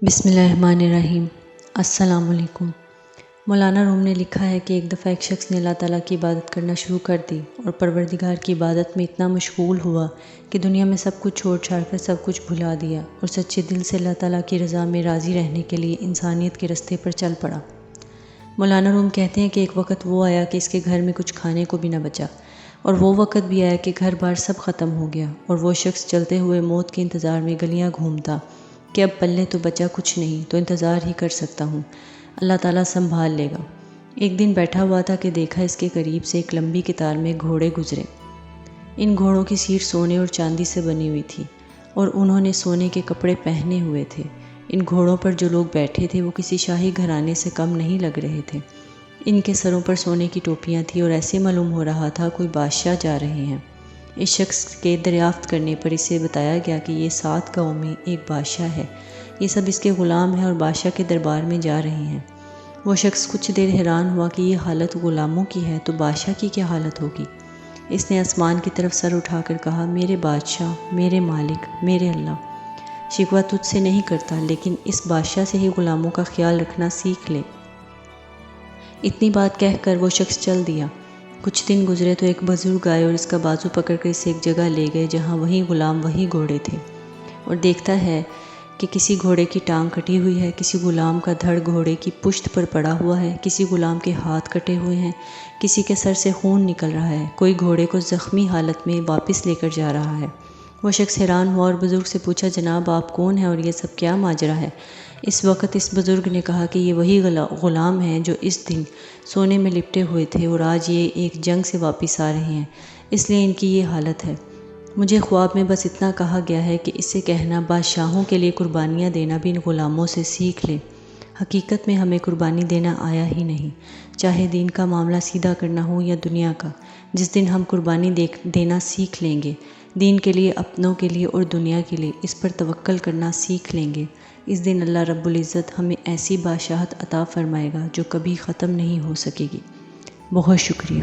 بسم اللہ الرحمن الرحیم۔ السلام علیکم۔ مولانا روم نے لکھا ہے کہ ایک دفعہ ایک شخص نے اللہ تعالیٰ کی عبادت کرنا شروع کر دی اور پروردگار کی عبادت میں اتنا مشغول ہوا کہ دنیا میں سب کچھ چھوڑ چھاڑ کر سب کچھ بھلا دیا اور سچے دل سے اللہ تعالیٰ کی رضا میں راضی رہنے کے لیے انسانیت کے رستے پر چل پڑا۔ مولانا روم کہتے ہیں کہ ایک وقت وہ آیا کہ اس کے گھر میں کچھ کھانے کو بھی نہ بچا، اور وہ وقت بھی آیا کہ گھر بار سب ختم ہو گیا اور وہ شخص چلتے ہوئے موت کے انتظار میں گلیاں گھومتا کہ اب پلے تو بچا کچھ نہیں، تو انتظار ہی کر سکتا ہوں، اللہ تعالیٰ سنبھال لے گا۔ ایک دن بیٹھا ہوا تھا کہ دیکھا اس کے قریب سے ایک لمبی قطار میں گھوڑے گزرے۔ ان گھوڑوں کی سیٹ سونے اور چاندی سے بنی ہوئی تھی اور انہوں نے سونے کے کپڑے پہنے ہوئے تھے۔ ان گھوڑوں پر جو لوگ بیٹھے تھے وہ کسی شاہی گھرانے سے کم نہیں لگ رہے تھے۔ ان کے سروں پر سونے کی ٹوپیاں تھیں اور ایسے معلوم ہو رہا تھا کوئی بادشاہ جا رہے ہیں۔ اس شخص کے دریافت کرنے پر اسے بتایا گیا کہ یہ 7 گاؤں میں ایک بادشاہ ہے، یہ سب اس کے غلام ہیں اور بادشاہ کے دربار میں جا رہے ہیں۔ وہ شخص کچھ دیر حیران ہوا کہ یہ حالت غلاموں کی ہے تو بادشاہ کی کیا حالت ہوگی۔ اس نے آسمان کی طرف سر اٹھا کر کہا، میرے بادشاہ، میرے مالک، میرے اللہ، شکوہ تجھ سے نہیں کرتا، لیکن اس بادشاہ سے ہی غلاموں کا خیال رکھنا سیکھ لے۔ اتنی بات کہہ کر وہ شخص چل دیا۔ کچھ دن گزرے تو ایک بزرگ آئے اور اس کا بازو پکڑ کر اسے ایک جگہ لے گئے جہاں وہی غلام وہی گھوڑے تھے، اور دیکھتا ہے کہ کسی گھوڑے کی ٹانگ کٹی ہوئی ہے، کسی غلام کا دھڑ گھوڑے کی پشت پر پڑا ہوا ہے، کسی غلام کے ہاتھ کٹے ہوئے ہیں، کسی کے سر سے خون نکل رہا ہے، کوئی گھوڑے کو زخمی حالت میں واپس لے کر جا رہا ہے۔ وہ شخص حیران ہوا اور بزرگ سے پوچھا، جناب آپ کون ہیں اور یہ سب کیا ماجرا ہے؟ اس وقت اس بزرگ نے کہا کہ یہ وہی غلام ہیں جو اس دن سونے میں لپٹے ہوئے تھے اور آج یہ ایک جنگ سے واپس آ رہے ہیں، اس لیے ان کی یہ حالت ہے۔ مجھے خواب میں بس اتنا کہا گیا ہے کہ اس سے کہنا بادشاہوں کے لیے قربانیاں دینا بھی ان غلاموں سے سیکھ لے۔ حقیقت میں ہمیں قربانی دینا آیا ہی نہیں، چاہے دین کا معاملہ سیدھا کرنا ہو یا دنیا کا۔ جس دن ہم قربانی دینا سیکھ لیں گے، دین کے لیے، اپنوں کے لیے اور دنیا کے لیے، اس پر توکل کرنا سیکھ لیں گے، اس دن اللہ رب العزت ہمیں ایسی بادشاہت عطا فرمائے گا جو کبھی ختم نہیں ہو سکے گی۔ بہت شکریہ۔